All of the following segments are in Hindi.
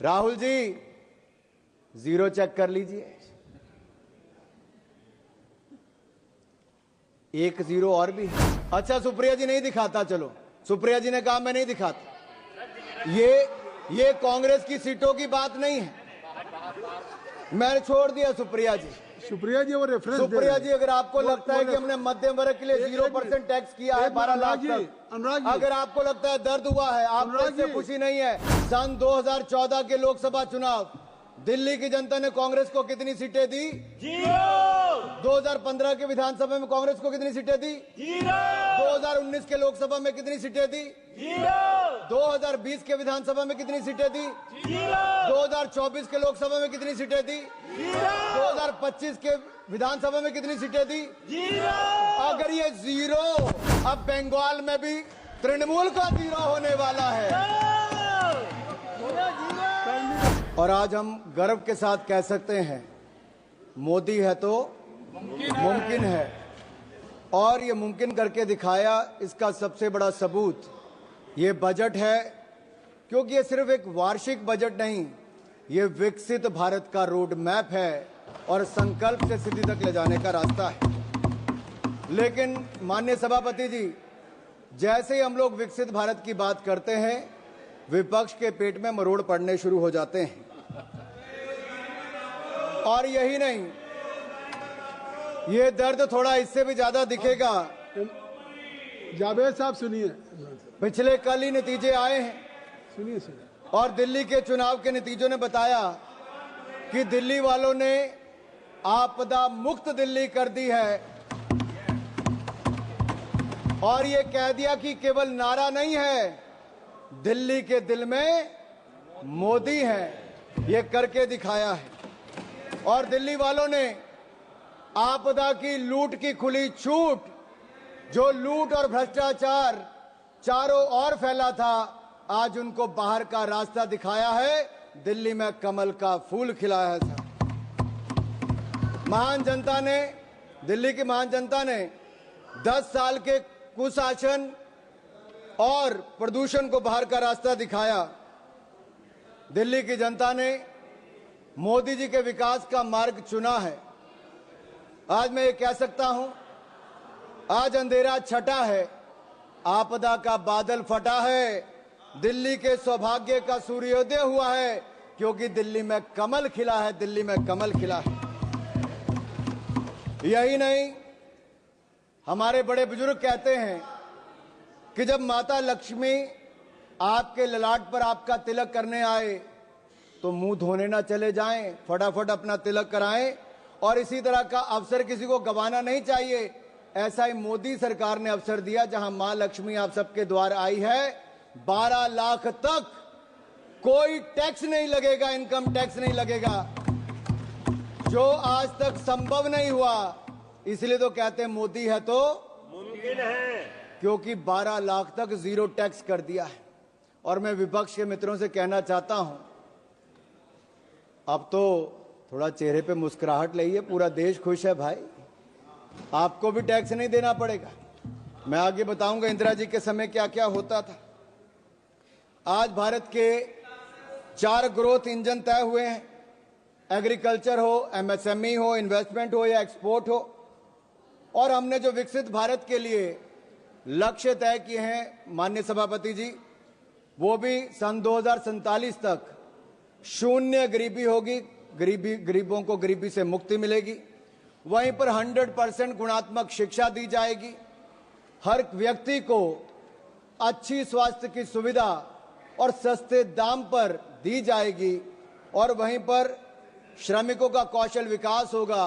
राहुल जी जीरो चेक कर लीजिए, 1 0 और भी। अच्छा सुप्रिया जी नहीं दिखाता, चलो सुप्रिया जी ने कहा मैं नहीं दिखाता। ये कांग्रेस की सीटों की बात नहीं है, मैंने छोड़ दिया सुप्रिया जी। सुप्रिया जी वो रेफरेंस सुप्रिया जी अगर आपको लगता है कि हमने मध्यम वर्ग के लिए 0% टैक्स किया है 12 लाख तक, अगर आपको लगता है दर्द हुआ है, आपको इससे खुशी नहीं है, सन 2014 के लोकसभा चुनाव दिल्ली की जनता ने कांग्रेस को कितनी सीटें दी? 0। 2015 के विधानसभा में कांग्रेस को कितनी सीटें दी? 0। 2019 के लोकसभा में कितनी सीटें दी? 0। 2020 के विधानसभा में कितनी सीटें दी? 0। 2024 के लोकसभा में कितनी सीटें दी? 0। 2025 के विधानसभा में कितनी सीटें दी? 0। अगर ये 0, अब बंगाल में भी तृणमूल का 0 होने वाला है। और आज हम गर्व के साथ कह सकते हैं मोदी है तो मुमकिन है, और ये मुमकिन करके दिखाया। इसका सबसे बड़ा सबूत ये बजट है, क्योंकि ये सिर्फ एक वार्षिक बजट नहीं, ये विकसित भारत का रोड मैप है और संकल्प से सिद्धि तक ले जाने का रास्ता है। लेकिन माननीय सभापति जी, जैसे ही हम लोग विकसित भारत की बात करते हैं, विपक्ष के पेट में मरोड़ पड़ने शुरू हो जाते हैं। और यही नहीं, ये दर्द थोड़ा इससे भी ज्यादा दिखेगा। जावेद साहब सुनिए, पिछले कल ही नतीजे आए हैं, सुनिए। और दिल्ली के चुनाव के नतीजों ने बताया कि दिल्ली वालों ने आपदा मुक्त दिल्ली कर दी है। और ये कह दिया कि केवल नारा नहीं है, दिल्ली के दिल में मोदी है, ये करके दिखाया है। और दिल्ली वालों ने आपदा की लूट की खुली छूट, जो लूट और भ्रष्टाचार चारों ओर फैला था, आज उनको बाहर का रास्ता दिखाया है। दिल्ली में कमल का फूल खिलाया है। महान जनता ने, दिल्ली की महान जनता ने 10 साल के कुशासन और प्रदूषण को बाहर का रास्ता दिखाया। दिल्ली की जनता ने मोदी जी के विकास का मार्ग चुना है। आज मैं ये कह सकता हूं, आज अंधेरा छटा है, आपदा का बादल फटा है, दिल्ली के सौभाग्य का सूर्योदय हुआ है, क्योंकि दिल्ली में कमल खिला है, दिल्ली में कमल खिला है। यही नहीं, हमारे बड़े बुजुर्ग कहते हैं कि जब माता लक्ष्मी आपके ललाट पर आपका तिलक करने आए तो मुंह धोने ना चले जाएं, फटाफट अपना तिलक कराएं। और इसी तरह का अवसर किसी को गंवाना नहीं चाहिए। ऐसा ही मोदी सरकार ने अवसर दिया, जहां मां लक्ष्मी आप सबके द्वार आई है। 12 लाख तक कोई टैक्स नहीं लगेगा, इनकम टैक्स नहीं लगेगा, जो आज तक संभव नहीं हुआ। इसलिए तो कहते हैं मोदी है तो मुमकिन है, क्योंकि 12 लाख तक 0 टैक्स कर दिया है। और मैं विपक्ष के मित्रों से कहना चाहता हूं, अब तो थोड़ा चेहरे पे मुस्कुराहट लाइए, पूरा देश खुश है भाई, आपको भी टैक्स नहीं देना पड़ेगा। मैं आगे बताऊंगा इंदिरा जी के समय क्या क्या होता था। आज भारत के 4 ग्रोथ इंजन तय हुए हैं, एग्रीकल्चर हो, एमएसएमई हो, इन्वेस्टमेंट हो या एक्सपोर्ट हो। और हमने जो विकसित भारत के लिए लक्ष्य तय किए हैं माननीय सभापति जी, वो भी सन 2047 तक शून्य गरीबी होगी, गरीबों को गरीबी से मुक्ति मिलेगी। वहीं पर 100% गुणात्मक शिक्षा दी जाएगी, हर व्यक्ति को अच्छी स्वास्थ्य की सुविधा और सस्ते दाम पर दी जाएगी। और वहीं पर श्रमिकों का कौशल विकास होगा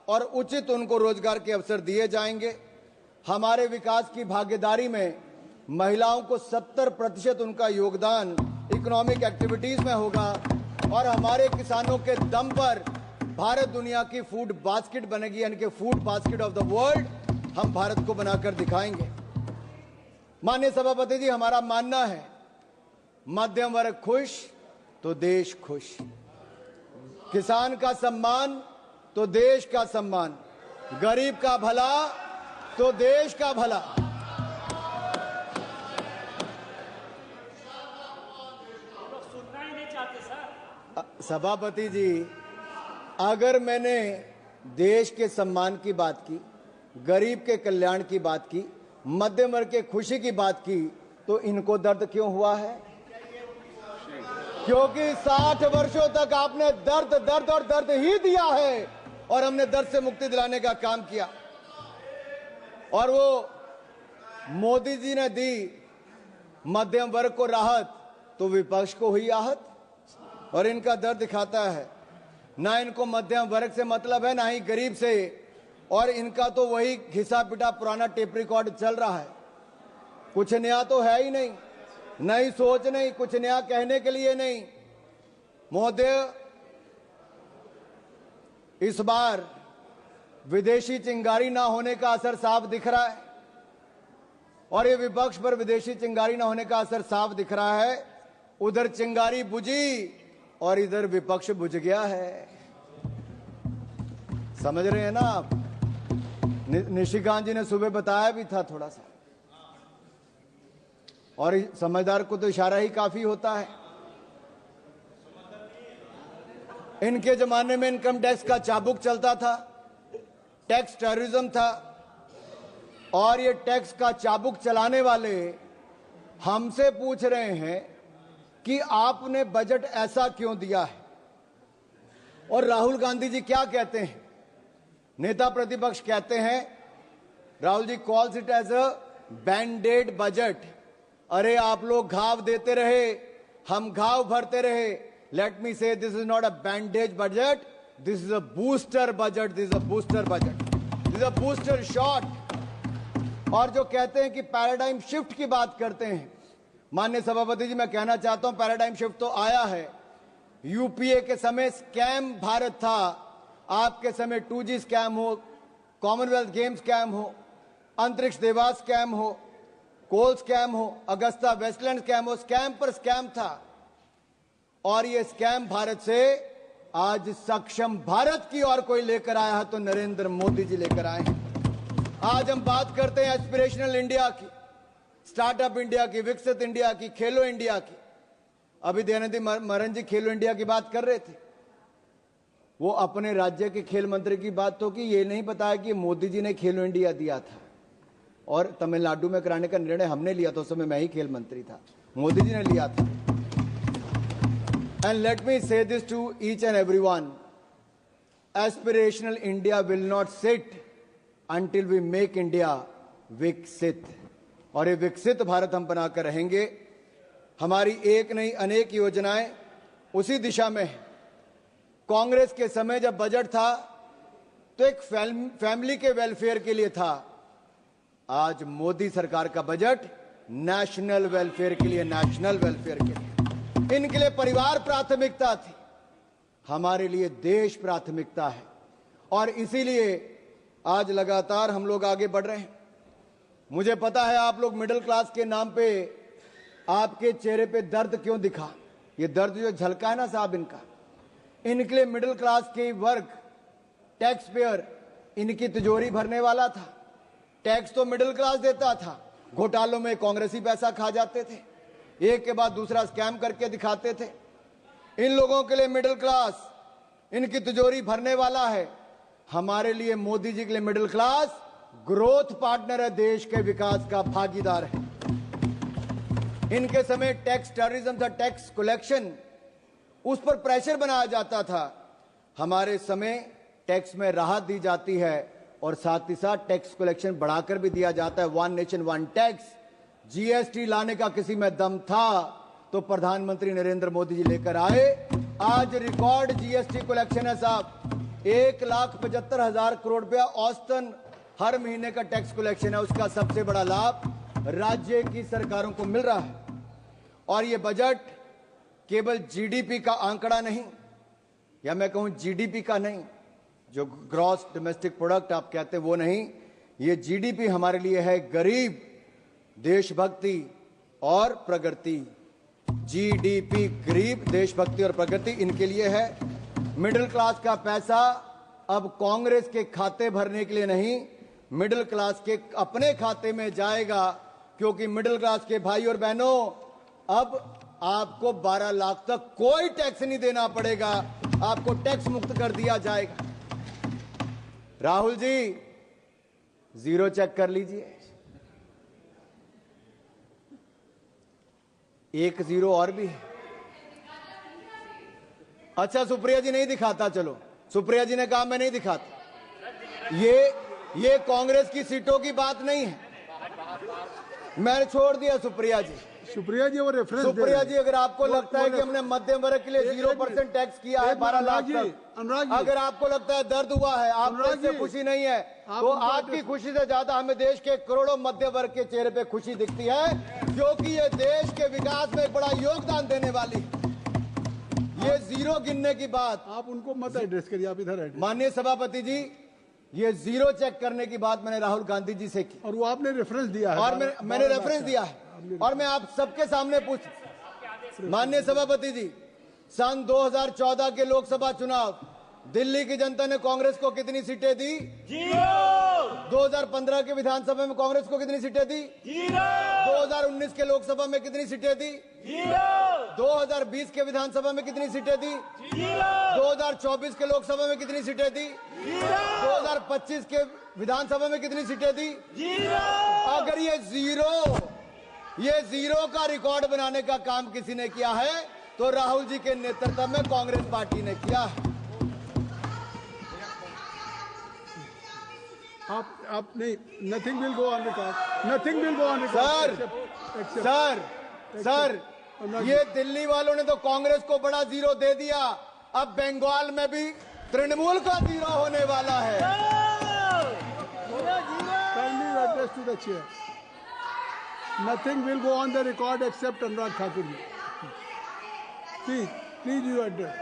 और उचित उनको रोजगार के अवसर दिए जाएंगे। हमारे विकास की भागीदारी में महिलाओं को 70% उनका योगदान इकोनॉमिक एक्टिविटीज में होगा। और हमारे किसानों के दम पर भारत दुनिया की फूड बास्केट बनेगी, यानी कि food basket of the world हम भारत को बनाकर दिखाएंगे। माननीय सभापति जी, हमारा मानना है मध्यम वर्ग खुश तो देश खुश, किसान का सम्मान तो देश का सम्मान, गरीब का भला तो देश का भला। सुनना ही नहीं चाहते सर। सभापति जी, अगर मैंने देश के सम्मान की बात की, गरीब के कल्याण की बात की, मध्यम वर्ग के खुशी की बात की, तो इनको दर्द क्यों हुआ है? क्योंकि 60 वर्षों तक आपने दर्द दर्द और दर्द ही दिया है और हमने दर्द से मुक्ति दिलाने का काम किया। और वो मोदी जी ने दी मध्यम वर्ग को राहत, तो विपक्ष को हुई आहत। और इनका दर्द दिखाता है, ना इनको मध्यम वर्ग से मतलब है, ना ही गरीब से। और इनका तो वही घिसा पिटा पुराना टेप रिकॉर्ड चल रहा है। कुछ नया तो है ही नहीं, नई सोच नहीं, कुछ नया कहने के लिए नहीं। महोदय, इस बार विदेशी चिंगारी ना होने का असर साफ दिख रहा है, और ये विपक्ष पर विदेशी चिंगारी ना होने का असर साफ दिख रहा है। उधर चिंगारी बुझी और इधर विपक्ष बुझ गया है। समझ रहे हैं ना आप? निशिकांत जी ने सुबह बताया भी था थोड़ा सा, और समझदार को तो इशारा ही काफी होता है। इनके जमाने में इनकम टैक्स का चाबुक चलता था, टैक्स टेररिज्म था, और ये टैक्स का चाबुक चलाने वाले हमसे पूछ रहे हैं कि आपने बजट ऐसा क्यों दिया है। और राहुल गांधी जी क्या कहते हैं? नेता प्रतिपक्ष कहते हैं, Rahul ji calls it as a banded budget. अरे आप लोग घाव देते रहे, हम घाव भरते रहे। Late me say, this is not a bandage budget, this is a booster budget, this is a booster budget, this is a booster shot. और जो कहते हैं कि पैराडाइम शिफ्ट की बात करते हैं, माननीय सभापति जी, मैं कहना चाहता हूं पैराडाइम शिफ्ट तो आया है। यूपीए के समय स्कैम भारत था, आपके समय 2G स्कैम हो, कॉमनवेल्थ गेम स्कैम हो, अंतरिक्ष देवा स्कैम हो, कोल स्कैम हो, अगस्ता वेस्टलैंड स्कैम हो, स्कैम पर स्कैम था। और ये स्कैम भारत से आज सक्षम भारत की ओर कोई लेकर आया है तो नरेंद्र मोदी जी लेकर आए हैं। आज हम बात करते हैं एस्पिरेशनल इंडिया की, स्टार्टअप इंडिया की, विकसित इंडिया की, खेलो इंडिया की। अभी दयानिधि मारन जी खेलो इंडिया की बात कर रहे थे, वो अपने राज्य के खेल मंत्री की बात तो की, ये नहीं बताया कि मोदी जी ने खेलो इंडिया दिया था और तमिलनाडु में कराने का निर्णय हमने लिया था। उस समय मैं ही खेल मंत्री था, मोदी जी ने लिया था। And let me say this to each and everyone, aspirational India will not sit until we make India विकसित। और ये विकसित भारत हम बनाकर रहेंगे। हमारी एक नहीं अनेक योजनाएं उसी दिशा में है। कांग्रेस के समय जब बजट था तो एक फैमिली के वेलफेयर के लिए था। आज मोदी सरकार का बजट नेशनल वेलफेयर के लिए, नेशनल वेलफेयर के लिए। इनके लिए परिवार प्राथमिकता थी, हमारे लिए देश प्राथमिकता है। और इसीलिए आज लगातार हम लोग आगे बढ़ रहे हैं। मुझे पता है आप लोग मिडिल क्लास के नाम पे, आपके चेहरे पे दर्द क्यों दिखा। ये दर्द जो झलका है ना साहब इनका, इनके लिए मिडिल क्लास के वर्ग, टैक्स पेयर, इनकी तिजोरी भरने वाला था। टैक्स तो मिडिल क्लास देता था, घोटालों में कांग्रेसी पैसा खा जाते थे, एक के बाद दूसरा स्कैम करके दिखाते थे। इन लोगों के लिए मिडिल क्लास इनकी तिजोरी भरने वाला है। हमारे लिए मोदी जी के लिए मिडिल क्लास ग्रोथ पार्टनर है, देश के विकास का भागीदार है। इनके समय टैक्स टेररिज्म था, टैक्स कलेक्शन, उस पर प्रेशर बनाया जाता था। हमारे समय टैक्स में राहत दी जाती है और साथ ही साथ टैक्स कलेक्शन बढ़ाकर भी दिया जाता है। One nation one tax, GST लाने का किसी में दम था तो प्रधानमंत्री नरेंद्र मोदी जी लेकर आए। आज रिकॉर्ड जीएसटी कलेक्शन है साहब, 1,75,000 करोड़ रुपया औसतन हर महीने का टैक्स कलेक्शन है। उसका सबसे बड़ा लाभ राज्य की सरकारों को मिल रहा है। और ये बजट केवल जीडीपी का आंकड़ा नहीं, या मैं कहूं जीडीपी का नहीं, जो ग्रॉस डोमेस्टिक प्रोडक्ट आप कहते हैं वो नहीं, ये जीडीपी हमारे लिए है गरीब, देशभक्ति और प्रगति। जीडीपी गरीब, देशभक्ति और प्रगति इनके लिए है। मिडिल क्लास का पैसा अब कांग्रेस के खाते भरने के लिए नहीं, मिडिल क्लास के अपने खाते में जाएगा। क्योंकि मिडिल क्लास के भाई और बहनों, अब आपको 12 लाख तक कोई टैक्स नहीं देना पड़ेगा, आपको टैक्स मुक्त कर दिया जाएगा। राहुल जी, जीरो चेक कर लीजिए, एक जीरो और भी है। अच्छा, सुप्रिया जी नहीं दिखाता, चलो, सुप्रिया जी ने कहा मैं नहीं दिखाता। ये कांग्रेस की सीटों की बात नहीं है, मैंने छोड़ दिया सुप्रिया जी। सुप्रिया जी वो रेफरेंस सुप्रिया जी, अगर आपको लगता है कि हमने मध्यम वर्ग के लिए 0% टैक्स किया है 12 लाख तक, अगर आपको लगता है दर्द हुआ है, आपको इससे खुशी नहीं है, तो आपकी खुशी से ज्यादा हमें देश के करोड़ों मध्य वर्ग के चेहरे पे खुशी दिखती है, क्योंकि ये देश के विकास में एक बड़ा योगदान देने वाली। ये जीरो गिनने की बात आप उनको मत एड्रेस करिए, आप इधर एड्रेस। माननीय सभापति जी, ये जीरो चेक करने की बात मैंने राहुल गांधी जी से की, और वो आपने रेफरेंस दिया है, और मैंने रेफरेंस दिया है, और मैं आप सबके सामने पूछ, माननीय सभापति जी, सन 2014 के लोकसभा चुनाव दिल्ली की जनता ने कांग्रेस को कितनी सीटें दी? 2015 के विधानसभा में कांग्रेस को कितनी सीटें दी? 2019 के लोकसभा में कितनी सीटें दी? 2020 के विधानसभा में कितनी सीटें दी? 2024 के लोकसभा में कितनी सीटें दी? 2025 के विधानसभा में कितनी सीटें दी? अगर ये जीरो का रिकॉर्ड बनाने का काम किसी ने किया है तो राहुल जी के नेतृत्व में कांग्रेस पार्टी ने किया है। आप नहीं, nothing will go on record, nothing will go on record. Sir, ये दिल्ली वालों ने तो कांग्रेस को बड़ा जीरो दे दिया, अब बंगाल में भी तृणमूल का जीरो होने वाला है। Kindly address to the chair. Nothing will go on the record except Anurag Thakur ji. Please you address.